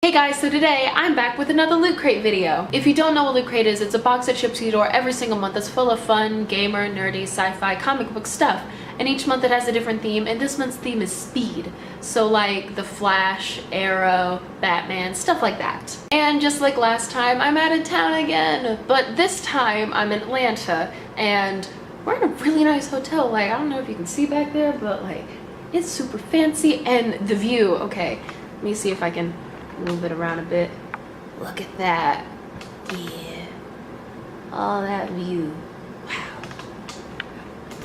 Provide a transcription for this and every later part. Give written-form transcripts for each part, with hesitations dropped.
Hey guys, so today I'm back with another Loot Crate video. If you don't know what Loot Crate is, it's a box that ships to your door every single month that's full of fun, gamer, nerdy, sci-fi, comic book stuff. And each month it has a different theme, and this month's theme is speed. So like The Flash, Arrow, Batman, stuff like that. And just like last time, I'm out of town again. But this time I'm in Atlanta, and we're in a really nice hotel. Like, I don't know if you can see back there, but like, it's super fancy. And the view, okay, let me see if I can move it around a bit. Look at that. Yeah. All that view. Wow.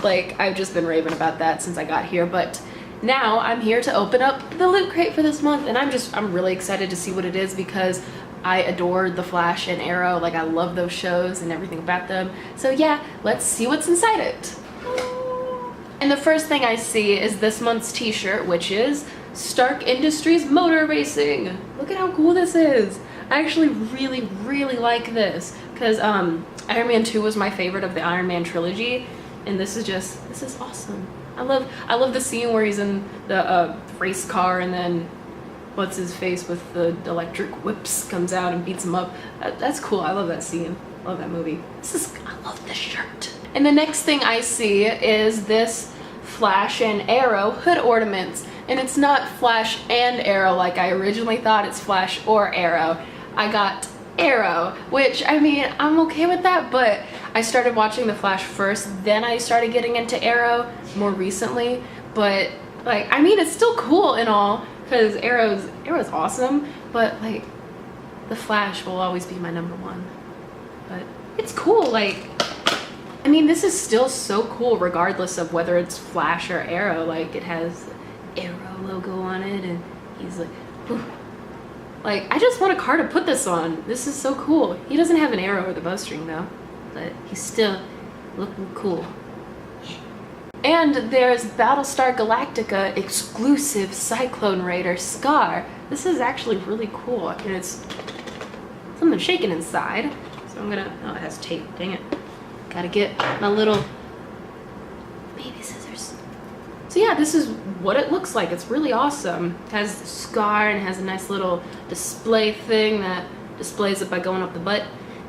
Like, I've just been raving about that since I got here, but now I'm here to open up the Loot Crate for this month, and I'm really excited to see what it is because I adored The Flash and Arrow. Like, I love those shows and everything about them. So yeah, let's see what's inside it. And the first thing I see is this month's t-shirt, which is Stark Industries Motor Racing. Look at how cool this is. I actually really like this because Iron Man 2 was my favorite of the Iron Man trilogy, and this is awesome. I love the scene where he's in the race car and then what's his face with the electric whips comes out and beats him up. That's cool. I love that scene. Love that movie. I love this shirt. And the next thing I see is this Flash and Arrow hood ornaments. And it's not Flash and Arrow like I originally thought. It's Flash or Arrow. I got Arrow, which, I mean, I'm okay with that, but I started watching The Flash first, then I started getting into Arrow more recently. But like, I mean, it's still cool and all because Arrow's awesome, but like, The Flash will always be my number one. But it's cool. Like, I mean, this is still so cool regardless of whether it's Flash or Arrow. Like, it has Arrow logo on it, and he's like, whew. Like, I just want a car to put this on. This is so cool. He doesn't have an arrow or the bowstring though, but he's still looking cool. And there's Battlestar Galactica exclusive Cyclone Raider Scar. This is actually really cool, and it's something shaking inside. So I'm gonna, oh, it has tape, dang it. Gotta get my little baby scissors. So yeah, this is what it looks like. It's really awesome. It has the scar and it has a nice little display thing that displays it by going up the butt.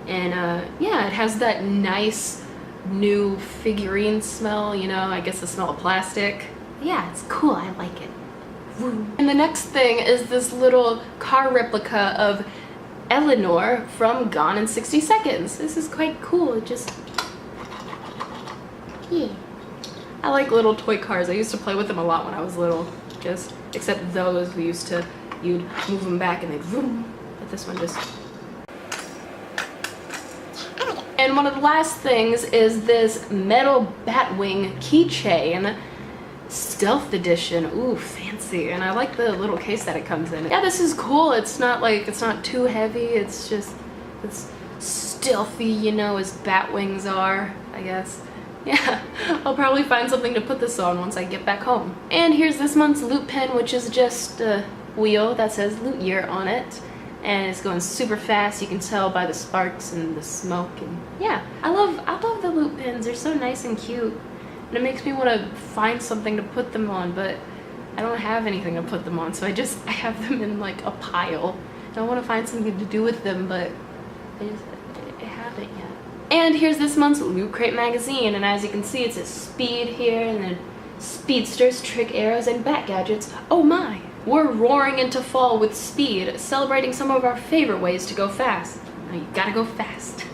And yeah, it has that nice new figurine smell, you know, I guess the smell of plastic. Yeah, it's cool, I like it. Woo. And the next thing is this little car replica of Eleanor from Gone in 60 Seconds. This is quite cool. It just, yeah. I like little toy cars. I used to play with them a lot when I was little. Just, except those you'd move them back and they'd vroom. But this one just. And one of the last things is this metal Batwing keychain, Stealth Edition. Ooh, fancy. And I like the little case that it comes in. Yeah, this is cool. It's not too heavy. It's stealthy, you know, as Batwings are, I guess. Yeah, I'll probably find something to put this on once I get back home. And here's this month's loot pen, which is just a wheel that says Loot Year on it. And it's going super fast. You can tell by the sparks and the smoke. And yeah, I love the loot pens. They're so nice and cute. And it makes me want to find something to put them on, but I don't have anything to put them on. So I have them in like a pile. And I want to find something to do with them, but I haven't yet. And here's this month's Loot Crate magazine, and as you can see, it says Speed here, and then Speedsters, Trick Arrows, and Bat Gadgets. Oh my! We're roaring into fall with speed, celebrating some of our favorite ways to go fast. Now you gotta go fast.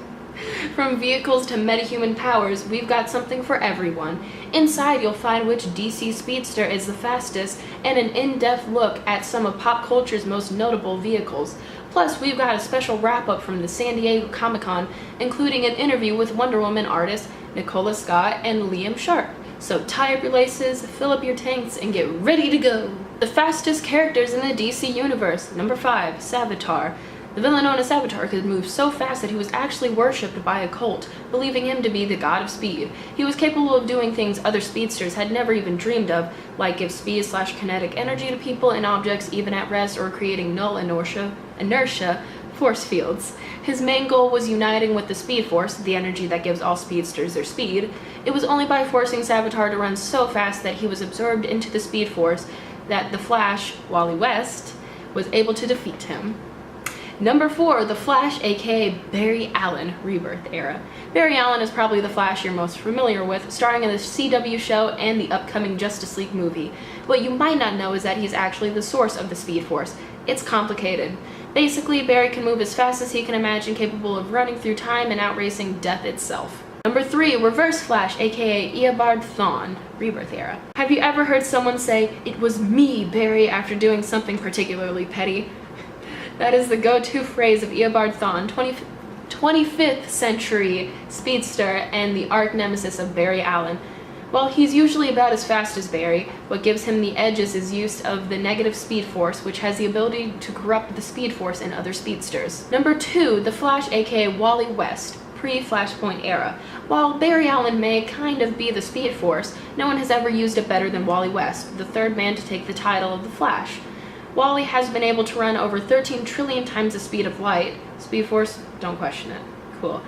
From vehicles to metahuman powers, we've got something for everyone. Inside, you'll find which DC Speedster is the fastest, and an in-depth look at some of pop culture's most notable vehicles. Plus, we've got a special wrap-up from the San Diego Comic-Con, including an interview with Wonder Woman artist Nicola Scott and Liam Sharp. So tie up your laces, fill up your tanks, and get ready to go! The fastest characters in the DC Universe. Number 5, Savitar. The villain known as Savitar could move so fast that he was actually worshipped by a cult, believing him to be the god of speed. He was capable of doing things other speedsters had never even dreamed of, like give speed/kinetic energy to people and objects even at rest, or creating null inertia force fields. His main goal was uniting with the Speed Force, the energy that gives all speedsters their speed. It was only by forcing Savitar to run so fast that he was absorbed into the Speed Force that the Flash, Wally West, was able to defeat him. Number 4, The Flash, aka Barry Allen, Rebirth era. Barry Allen is probably the Flash you're most familiar with, starring in the CW show and the upcoming Justice League movie. What you might not know is that he's actually the source of the Speed Force. It's complicated. Basically, Barry can move as fast as he can imagine, capable of running through time and outracing death itself. Number 3, Reverse Flash, aka Eobard Thawne, Rebirth era. Have you ever heard someone say, "It was me, Barry," after doing something particularly petty? That is the go-to phrase of Eobard Thawne, 25th century speedster and the arch nemesis of Barry Allen. While he's usually about as fast as Barry, what gives him the edge is his use of the negative Speed Force, which has the ability to corrupt the Speed Force in other speedsters. Number 2, The Flash, aka Wally West, pre-Flashpoint era. While Barry Allen may kind of be the Speed Force, no one has ever used it better than Wally West, the third man to take the title of the Flash. Wally has been able to run over 13 trillion times the speed of light. Speed Force, don't question it. Cool.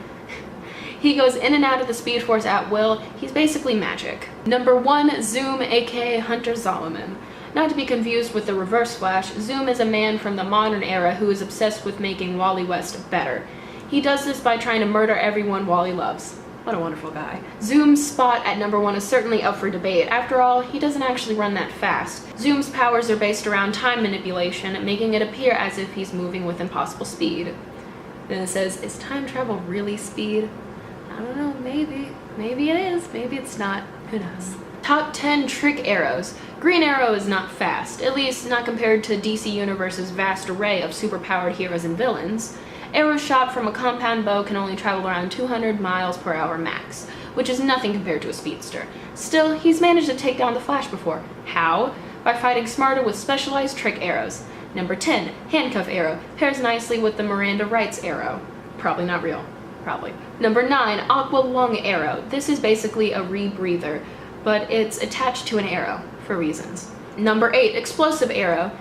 He goes in and out of the Speed Force at will. He's basically magic. Number 1, Zoom, aka Hunter Zolomon. Not to be confused with the Reverse Flash, Zoom is a man from the modern era who is obsessed with making Wally West better. He does this by trying to murder everyone Wally loves. What a wonderful guy. Zoom's spot at number 1 is certainly up for debate. After all, he doesn't actually run that fast. Zoom's powers are based around time manipulation, making it appear as if he's moving with impossible speed. Then it says, is time travel really speed? I don't know, maybe. Maybe it is, maybe it's not. Who knows? Top 10 trick arrows. Green Arrow is not fast, at least not compared to DC Universe's vast array of superpowered heroes and villains. Arrows shot from a compound bow can only travel around 200 miles per hour max, which is nothing compared to a speedster. Still, he's managed to take down the Flash before. How? By fighting smarter with specialized trick arrows. Number 10, Handcuff Arrow. Pairs nicely with the Miranda Rights Arrow. Probably not real. Probably. Number 9, Aqua Lung Arrow. This is basically a rebreather, but it's attached to an arrow, for reasons. Number 8, Explosive Arrow.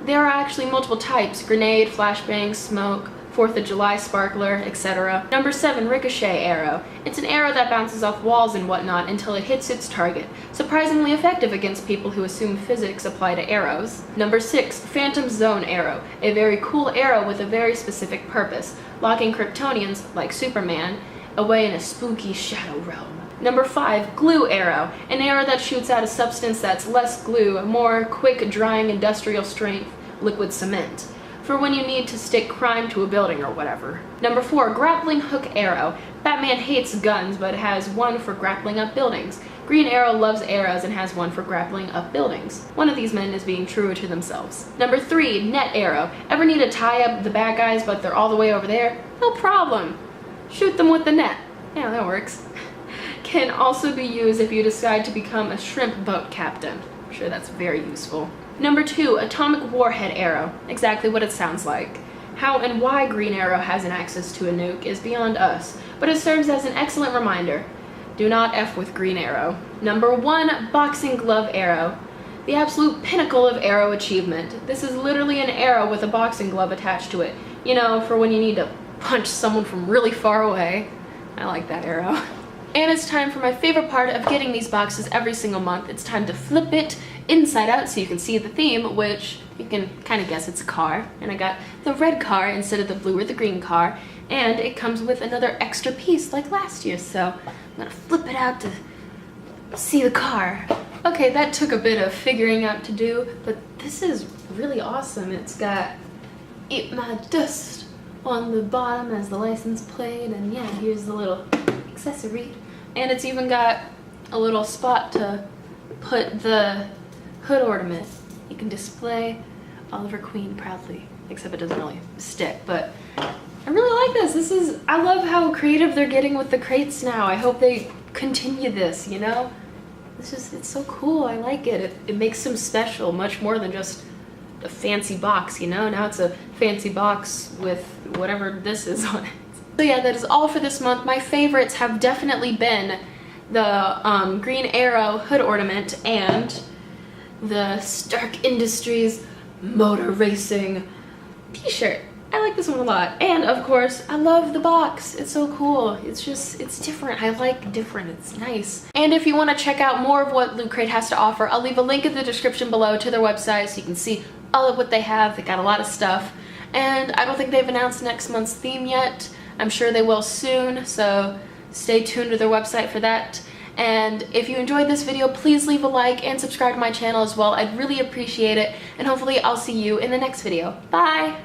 There are actually multiple types: grenade, flashbang, smoke, 4th of July sparkler, etc. Number 7, Ricochet Arrow. It's an arrow that bounces off walls and whatnot until it hits its target. Surprisingly effective against people who assume physics apply to arrows. Number 6, Phantom Zone Arrow. A very cool arrow with a very specific purpose, locking Kryptonians, like Superman, away in a spooky shadow realm. Number 5, Glue Arrow. An arrow that shoots out a substance that's less glue, more quick drying industrial strength liquid cement, for when you need to stick crime to a building or whatever. Number 4, Grappling Hook Arrow. Batman hates guns but has one for grappling up buildings. Green Arrow loves arrows and has one for grappling up buildings. One of these men is being truer to themselves. Number 3, Net Arrow. Ever need to tie up the bad guys but they're all the way over there? No problem. Shoot them with the net. Yeah, that works. Can also be used if you decide to become a shrimp boat captain. I'm sure that's very useful. Number 2, Atomic Warhead Arrow. Exactly what it sounds like. How and why Green Arrow has an access to a nuke is beyond us, but it serves as an excellent reminder. Do not F with Green Arrow. Number 1, Boxing Glove Arrow. The absolute pinnacle of arrow achievement. This is literally an arrow with a boxing glove attached to it. You know, for when you need to punch someone from really far away. I like that arrow. And it's time for my favorite part of getting these boxes every single month. It's time to flip it inside out so you can see the theme, which you can kind of guess it's a car. And I got the red car instead of the blue or the green car. And it comes with another extra piece like last year, so I'm gonna flip it out to see the car. Okay, that took a bit of figuring out to do, but this is really awesome. It's got Eat My Dust on the bottom as the license plate, and yeah, here's the little accessory. And it's even got a little spot to put the hood ornament. You can display Oliver Queen proudly, except it doesn't really stick, but I really like this. I love how creative they're getting with the crates now. I hope they continue this, you know? It's so cool. I like it. It makes them special, much more than just a fancy box, you know? Now it's a fancy box with whatever this is on it. So yeah, that is all for this month. My favorites have definitely been the Green Arrow hood ornament and the Stark Industries Motor Racing t-shirt. I like this one a lot. And of course, I love the box. It's so cool. It's different. I like different. It's nice. And if you want to check out more of what Loot Crate has to offer, I'll leave a link in the description below to their website so you can see all of what they have. They got a lot of stuff, and I don't think they've announced next month's theme yet. I'm sure they will soon, so stay tuned to their website for that. And if you enjoyed this video, please leave a like and subscribe to my channel as well. I'd really appreciate it, and hopefully I'll see you in the next video. Bye!